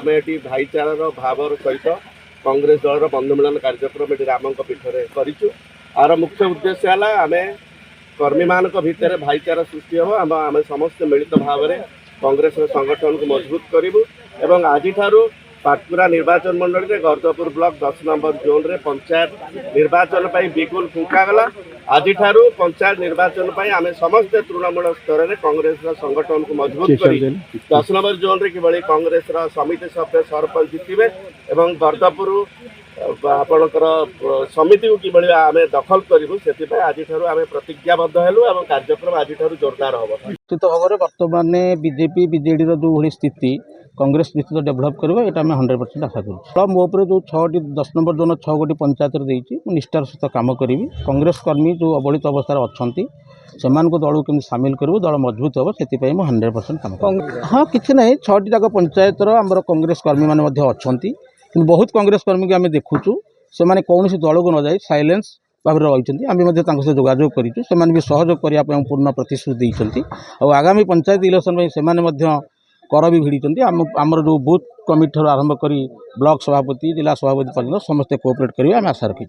आम ये भाईचारार भावर सहित कांग्रेस दल बंधुमिलन कार्यक्रम ये राम पीठ में करूँ। आर मुख्य उद्देश्य है आम कर्मी मान भितर भाईचारा सृष्टि हम आम समस्त मिलित भाव में कांग्रेस संगठन को मजबूत करूँ। आज पाटकुरा निर्वाचन मंडल में गरदपुर ब्लॉक 10 नंबर जोन रे पंचायत निर्वाचन पर बिगुल फुंकागला। आज पंचायत निर्वाचन पर आम समस्त तृणमूल स्तर में कांग्रेस संगठन को मजबूत कर 10 नंबर जोन रे किभली कांग्रेस समिति सभ्य सरपंच जीतबे और गरदपुर आपणकर समिति को किभली आम दखल करूँ से आज आम प्रतिज्ञाबद्ध हेलु और कार्यक्रम आज जोरदार हम निश्चित भाव में बर्तमान बीजेपी बीजेडी जो भली स्थिति कांग्रेस निश्चित डेभलप करवा ये आम 100% आशा करूँ। मो जो 6टी 10 नंबर जोन 6 गोटी पंचायत निष्ठार सहित कम करी कांग्रेस कर्मी जो अवहेलित अवस्था अच्छा से दल को सामिल करूँ दल मजबूत हम से 100% कम हाँ कि ना 6टी जाक पंचायत आम कांग्रेस कर्मी मैंने अच्छा कि बहुत कांग्रेस कर्मी को आम देखुचु से कौन दल को न जाए साइलेंस भाव रही आम से जोगाजोग करूँ भी सहयोग करने पूर्ण प्रतिश्रुति देते और आगामी पंचायत इलेक्शन में से कर भी भिड़ी आमर जो बूथ कमिटी आरंभ कर ब्लॉक सभापति जिला सभापति पर्यटन समस्ते कोऑपरेट करेंगे आम आशा रखी।